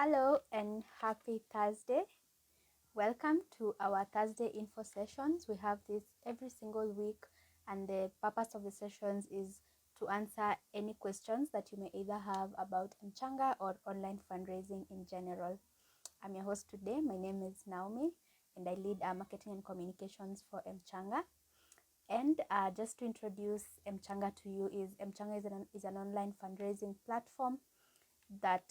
Hello and happy Thursday. Welcome to our Thursday info sessions. We have this every single week, and the purpose of the sessions is to answer any questions that you may either have about M-Changa or online fundraising in general. I'm your host today. My name is Naomi, and I lead marketing and communications for M-Changa. And just to introduce M-Changa to you, M-Changa is an online fundraising platform that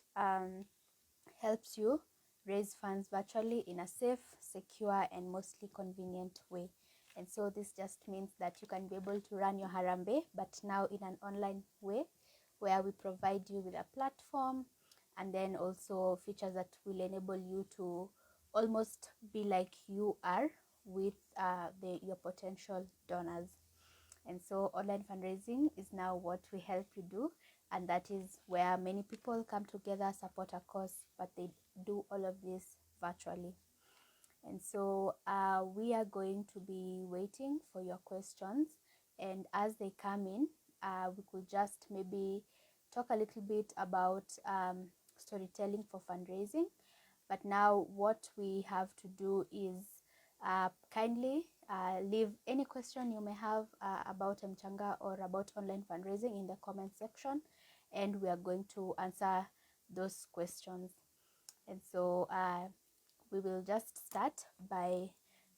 helps you raise funds virtually in a safe, secure, and mostly convenient way. And so this just means that you can be able to run your Harambe, but now in an online way, where we provide you with a platform and then also features that will enable you to almost be like you are with your potential donors. And so online fundraising is now what we help you do, and that is where many people come together, support a cause, but they do all of this virtually. And so we are going to be waiting for your questions, and as they come in, we could just maybe talk a little bit about storytelling for fundraising. But now what we have to do is kindly leave any question you may have about M-Changa or about online fundraising in the comment section, and we are going to answer those questions. And so we will just start by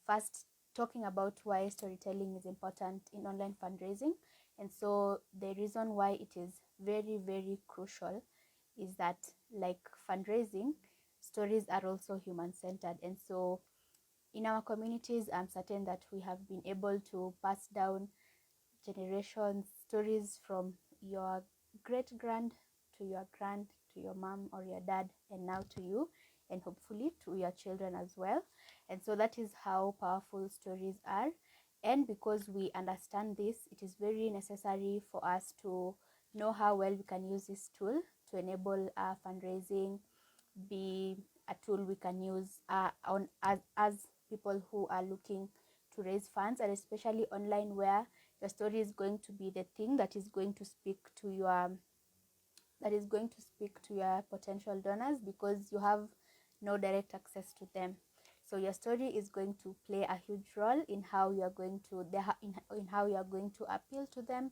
first talking about why storytelling is important in online fundraising. And so the reason why it is very, very crucial is that, like fundraising, stories are also human-centered. And so in our communities, I'm certain that we have been able to pass down generations stories from your great-grand to your grand to your mom or your dad, and now to you, and hopefully to your children as well. And so that is how powerful stories are. And because we understand this, it is very necessary for us to know how well we can use this tool to enable fundraising be a tool we can use as people who are looking to raise funds, and especially online, where your story is going to be the thing that is going to speak to your potential donors, because you have no direct access to them. So your story is going to play a huge role in how you are going to in how you are going to appeal to them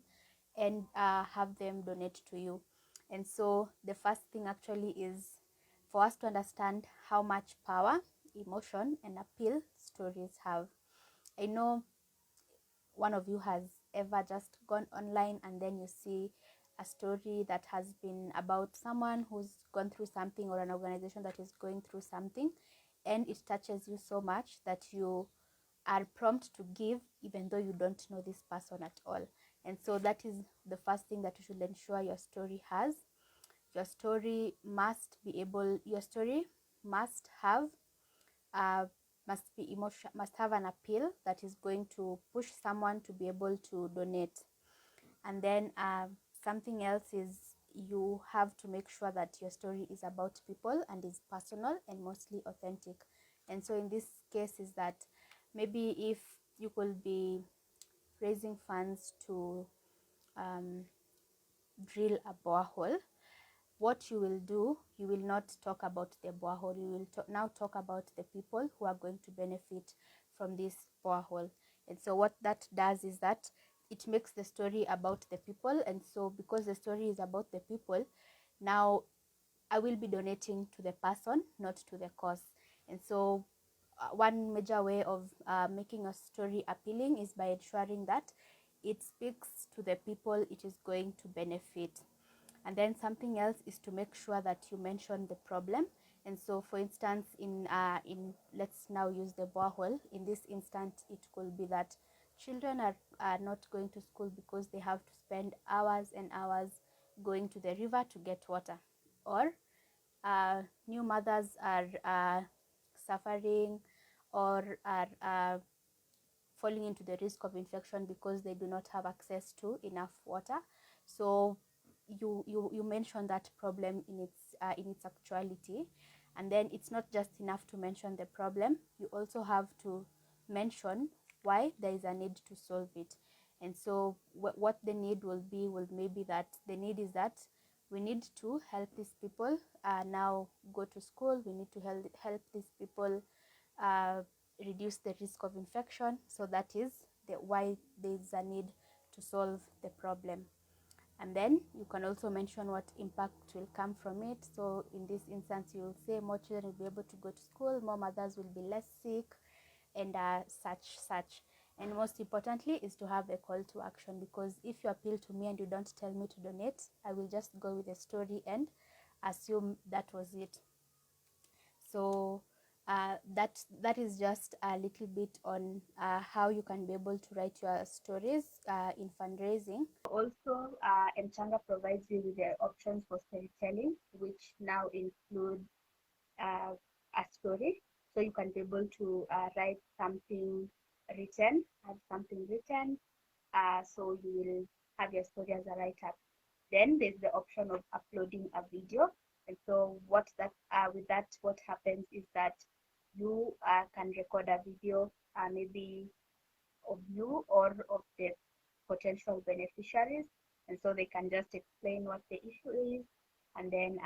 and have them donate to you. And so the first thing actually is for us to understand how much power, emotion, and appeal stories have. I know one of you has ever just gone online and then you see a story that has been about someone who's gone through something, or an organization that is going through something, and it touches you so much that you are prompt to give even though you don't know this person at all. And so that is the first thing that you should ensure your story has. Your story must have must have an appeal that is going to push someone to be able to donate. And then something else is, you have to make sure that your story is about people and is personal and mostly authentic. And so in this case is that maybe if you could be raising funds to drill a borehole, what you will do, you will not talk about the borehole. You will now talk about the people who are going to benefit from this borehole. And so what that does is that it makes the story about the people. And so because the story is about the people, now I will be donating to the person, not to the cause. And so one major way of making a story appealing is by ensuring that it speaks to the people it is going to benefit. And then something else is to make sure that you mention the problem. And so for instance, in let's now use the borehole. In this instance, it could be that children are not going to school because they have to spend hours and hours going to the river to get water, or new mothers are suffering or are falling into the risk of infection because they do not have access to enough water. So you mention that problem in its actuality. And then it's not just enough to mention the problem, you also have to mention why there is a need to solve it. And so what the need will maybe that the need is that We need to help these people now go to school. We need to help these people uh, reduce the risk of infection. So that is why there is a need to solve the problem. And then you can also mention what impact will come from it. So in this instance, you will say more children will be able to go to school, more mothers will be less sick, and such. And most importantly is to have a call to action, because if you appeal to me and you don't tell me to donate, I will just go with the story and assume that was it. So that is just a little bit on how you can be able to write your stories in fundraising. Also, M-Changa provides you with the options for storytelling, which now include uh, a story. So you can be able to write something written, have something written. So you will have your story as a write-up. Then there's the option of uploading a video. And so with that, what happens is that you can record a video, maybe of you or of the potential beneficiaries. And so they can just explain what the issue is. And then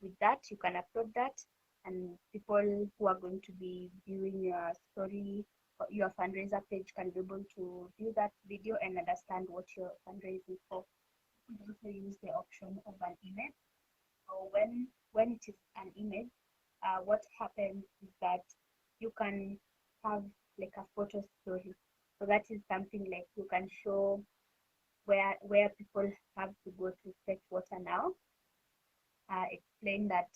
with that, you can upload that. And people who are going to be viewing your story, your fundraiser page, can be able to view that video and understand what you're fundraising for. You can also use the option of an image. So when it is an image, what happens is that you can have like a photo story. So that is something like you can show where people have to go to fetch water now. Explain that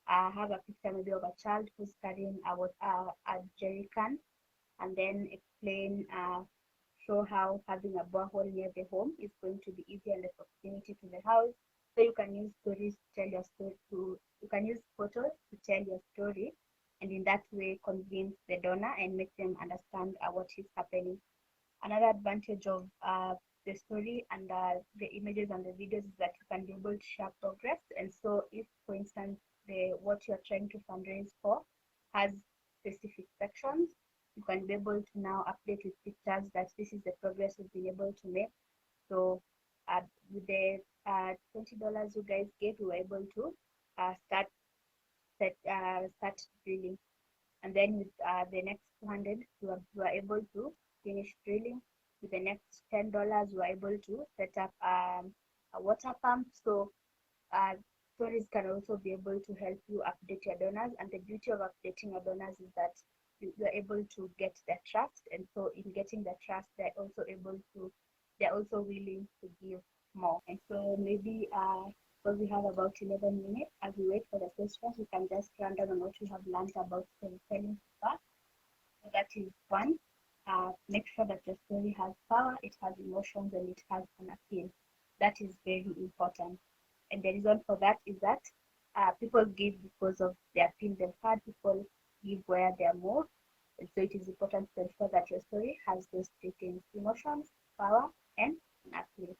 have a picture maybe of a child who's carrying a jerry can, and then explain show how having a borehole near the home is going to be easier and the proximity to the house. So you can use stories to tell your story. You can use photos to tell your story, and in that way convince the donor and make them understand what is happening. Another advantage of the story and the images and the videos is that you can be able to share progress. And so if, for instance, what you're trying to fundraise for has specific sections, you can be able to now update with pictures that this is the progress we've been able to make. So with the $20 you guys gave, we were able to start drilling. And then with the next 200, you are able to finish drilling. With the next $10, you are able to set up a water pump. So uh, stories can also be able to help you update your donors. And the beauty of updating your donors is that you are able to get their trust. And so in getting the trust, they're also willing to give more. And so maybe because we have about 11 minutes, as we wait for the questions, we can just run down on what we have learned about storytelling so far. So that is one. Make sure that your story has power, it has emotions, and it has an appeal. That is very important. And the reason for that is that people give because of the appeal they've had. People give where they're moved. And so it is important to ensure that your story has those three things: emotions, power, and an appeal.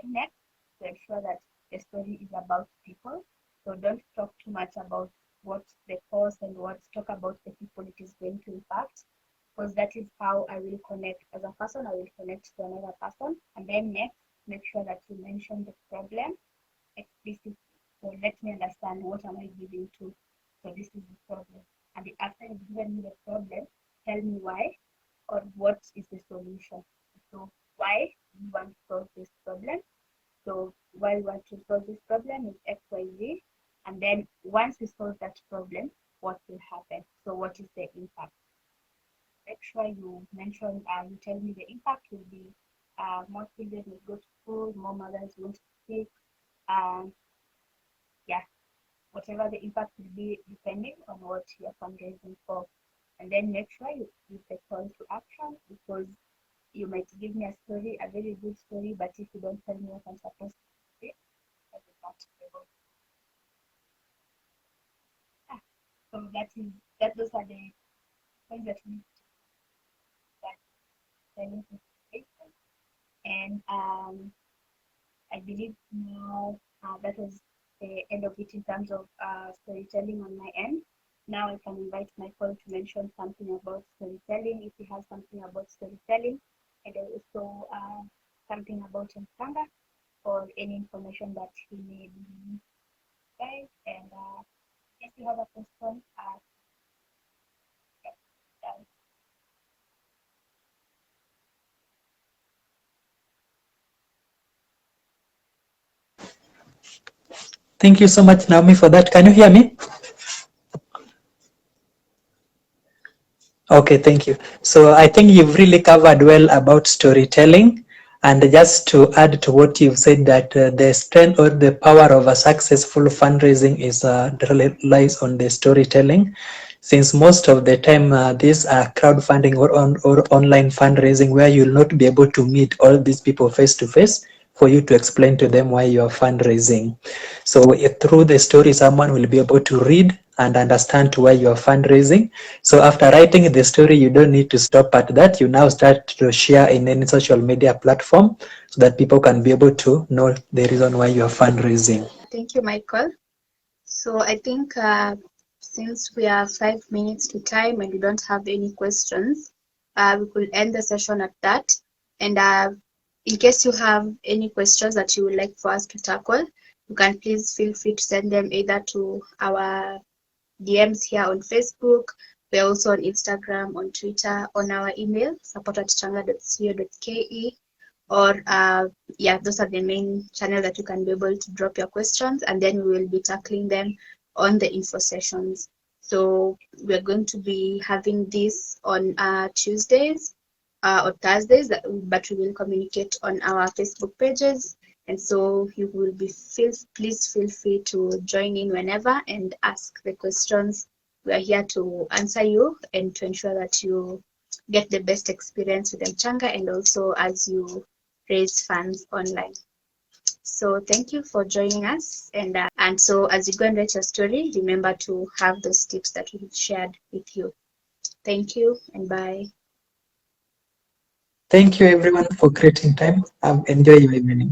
And next, to ensure that the story is about people. So don't talk too much about what's the cause and talk about the people it is going to impact, because that is how I will connect. As a person, I will connect to another person. And then next, make sure that you mention the problem explicitly. So let me understand, what am I giving to? So this is the problem. And after you've given me the problem, tell me why or what is the solution. So why you want to solve this problem? So why we want to solve this problem is XYZ. And then once we solve that problem, what will happen? So what is the impact? Make sure you mention, you tell me the impact will be more children will go to school, more mothers won't sick, yeah, whatever the impact will be depending on what you're fundraising for. And then make sure you use the call to action, because you might give me a story, a very good story, but if you don't tell me what I'm supposed to say, I will not be able to. Yeah. So those are the points that we need to start telling people. And I believe now that was the end of it in terms of storytelling on my end. Now I can invite Michael to mention something about storytelling, if he has something about storytelling, and also something about M-Changa. for any information that he may need, guys. And if you have a question, yeah, Thank you so much, Naomi, for that. Can you hear me? Okay, thank you. So I think you've really covered well about storytelling. And just to add to what you've said, that the strength or the power of a successful fundraising is really lies on the storytelling. Since most of the time these are crowdfunding or online fundraising where you'll not be able to meet all these people face to face for you to explain to them why you are fundraising. So if through the story, someone will be able to read and understand to why you are fundraising. So after writing the story, you don't need to stop at that. You now start to share in any social media platform so that people can be able to know the reason why you are fundraising. thank you, Michael. So I think since we are 5 minutes to time and we don't have any questions, we could end the session at that. And in case you have any questions that you would like for us to tackle, you can please feel free to send them either to our DMs here on Facebook. We're also on Instagram, on Twitter, on our email, support@changa.co.ke, or yeah, those are the main channels that you can be able to drop your questions, and then we will be tackling them on the info sessions. So we're going to be having this on Tuesdays or Thursdays, but we will communicate on our Facebook pages. And so you will be please feel free to join in whenever and ask the questions. We are here to answer you and to ensure that you get the best experience with M-Changa, and also as you raise funds online. So thank you for joining us. And so as you go and write your story, remember to have those tips that we've shared with you. Thank you and bye. Thank you everyone for creating time. Enjoy your evening.